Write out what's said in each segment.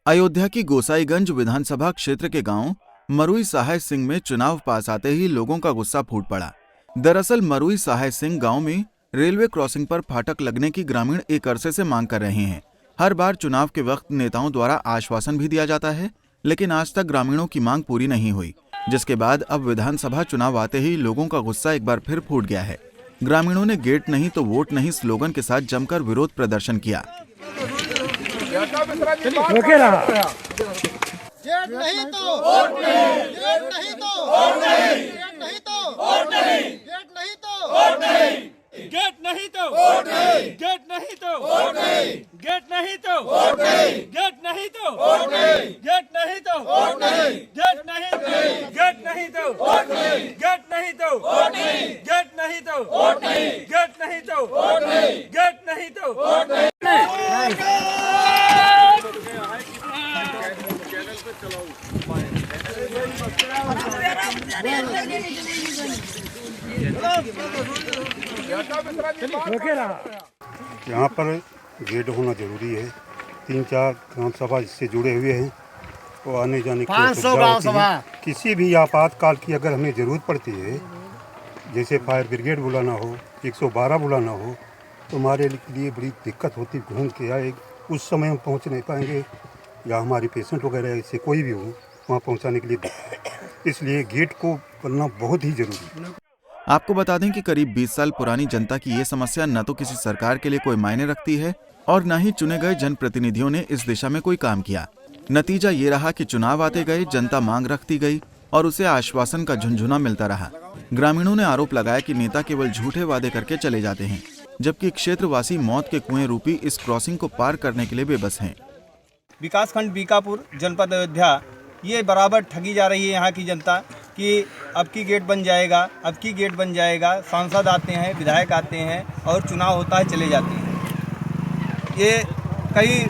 अयोध्या की गोसाईगंज विधानसभा क्षेत्र के गांव मरुई सहाय सिंह में चुनाव पास आते ही लोगों का गुस्सा फूट पड़ा। दरअसल मरुई सहाय सिंह गांव में रेलवे क्रॉसिंग पर फाटक लगने की ग्रामीण एक अरसे से मांग कर रहे हैं। हर बार चुनाव के वक्त नेताओं द्वारा आश्वासन भी दिया जाता है, लेकिन आज तक ग्रामीणों की मांग पूरी नहीं हुई, जिसके बाद अब विधानसभा चुनाव आते ही लोगों का गुस्सा एक बार फिर फूट गया है। ग्रामीणों ने गेट नहीं तो वोट नहीं स्लोगन के साथ जमकर विरोध प्रदर्शन किया। गेट नहीं तो वोट नहीं, गेट नहीं तो वोट नहीं, गेट नहीं तो वोट नहीं, गेट नहीं तो वोट नहीं, गेट नहीं तो वोट नहीं, गेट नहीं तो वोट नहीं, गेट नहीं तो वोट नहीं, गेट नहीं तो वोट नहीं, गेट नहीं तो वोट नहीं, गेट नहीं तो गेट नहीं तो वोट नहीं, गेट नहीं तो वोट नहीं, गेट नहीं तो वोट नहीं, गेट नहीं तो वोट नहीं, गेट नहीं तो वोट नहीं। यहाँ पर गेट होना जरूरी है। 3-4 ग्राम सभा इससे जुड़े हुए हैं तो आने जाने की सुविधा होती है। किसी भी आपातकाल की अगर हमें ज़रूरत पड़ती है, जैसे फायर ब्रिगेड बुलाना हो, 112 बुलाना हो, तो हमारे लिए बड़ी दिक्कत होती। घूम के आए उस समय हम पहुँच नहीं पाएंगे, या हमारी पेशेंट वगैरह इससे कोई भी हो वहाँ पहुँचाने के लिए, इसलिए गेट को बनना बहुत ही जरूरी है। आपको बता दें कि करीब 20 साल पुरानी जनता की ये समस्या न तो किसी सरकार के लिए कोई मायने रखती है और न ही चुने गए जनप्रतिनिधियों ने इस दिशा में कोई काम किया। नतीजा ये रहा कि चुनाव आते गए, जनता मांग रखती गई और उसे आश्वासन का झुनझुना मिलता रहा। ग्रामीणों ने आरोप लगाया कि नेता केवल झूठे वादे करके चले जाते हैं, जबकि क्षेत्रवासी मौत के कुएं रूपी इस क्रॉसिंग को पार करने के लिए बेबस हैं। विकासखंड बीकापुर, जनपद अयोध्या, ये बराबर ठगी जा रही है यहाँ की जनता कि अब की गेट बन जाएगा, अब की गेट बन जाएगा। सांसद आते हैं, विधायक आते हैं और चुनाव होता है, चले जाते हैं। ये कई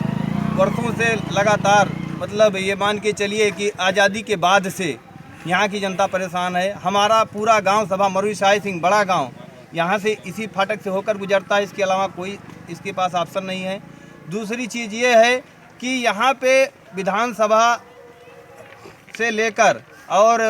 वर्षों से लगातार, मतलब ये मान के चलिए कि आज़ादी के बाद से यहाँ की जनता परेशान है। हमारा पूरा गांव सभा मरुई सहाय सिंह बड़ा गांव यहाँ से इसी फाटक से होकर गुजरता है, इसके अलावा कोई इसके पास ऑप्शन नहीं है। दूसरी चीज़ ये है कि यहाँ पे विधानसभा से लेकर और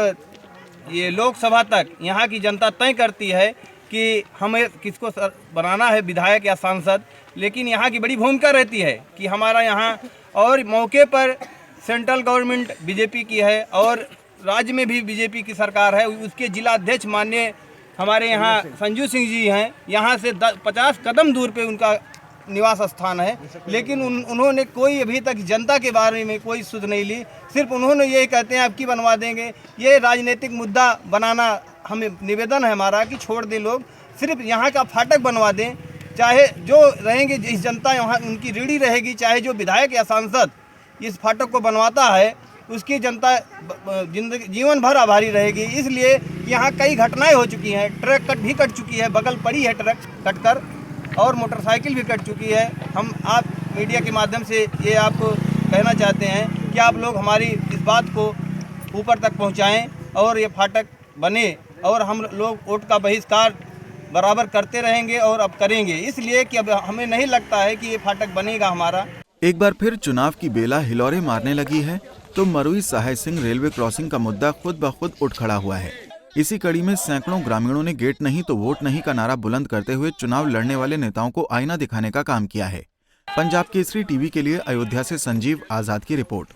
ये लोकसभा तक यहाँ की जनता तय करती है कि हमें किसको बनाना है, विधायक या सांसद। लेकिन यहाँ की बड़ी भूमिका रहती है कि हमारा यहाँ, और मौके पर सेंट्रल गवर्नमेंट बीजेपी की है और राज्य में भी बीजेपी की सरकार है। उसके जिला अध्यक्ष माननीय हमारे यहाँ संजू सिंह जी हैं, यहाँ से 50 कदम दूर पे उनका निवास स्थान है। लेकिन उन्होंने कोई अभी तक जनता के बारे में कोई सुध नहीं ली। सिर्फ उन्होंने ये कहते हैं आपकी बनवा देंगे। ये राजनीतिक मुद्दा बनाना, हमें निवेदन है हमारा कि छोड़ दें लोग, सिर्फ यहाँ का फाटक बनवा दें। चाहे जो रहेंगे, इस जनता यहाँ उनकी रीढ़ी रहेगी, चाहे जो विधायक या सांसद इस फाटक को बनवाता है उसकी जनता जिंदगी जीवन भर आभारी रहेगी। इसलिए यहाँ कई घटनाएँ हो चुकी हैं, ट्रक भी कट चुकी है, बगल पड़ी है ट्रक कटकर, और मोटरसाइकिल भी कट चुकी है। हम आप मीडिया के माध्यम से ये आपको कहना चाहते हैं कि आप लोग हमारी इस बात को ऊपर तक पहुंचाएं और ये फाटक बने, और हम लोग वोट का बहिष्कार बराबर करते रहेंगे और अब करेंगे, इसलिए कि अब हमें नहीं लगता है कि ये फाटक बनेगा हमारा। एक बार फिर चुनाव की बेला हिलोरे मारने लगी है तो मरुई सहाय सिंह रेलवे क्रॉसिंग का मुद्दा खुद ब खुद उठ खड़ा हुआ है। इसी कड़ी में सैकड़ों ग्रामीणों ने गेट नहीं तो वोट नहीं का नारा बुलंद करते हुए चुनाव लड़ने वाले नेताओं को आईना दिखाने का काम किया है। पंजाब केसरी टीवी के लिए अयोध्या से संजीव आजाद की रिपोर्ट।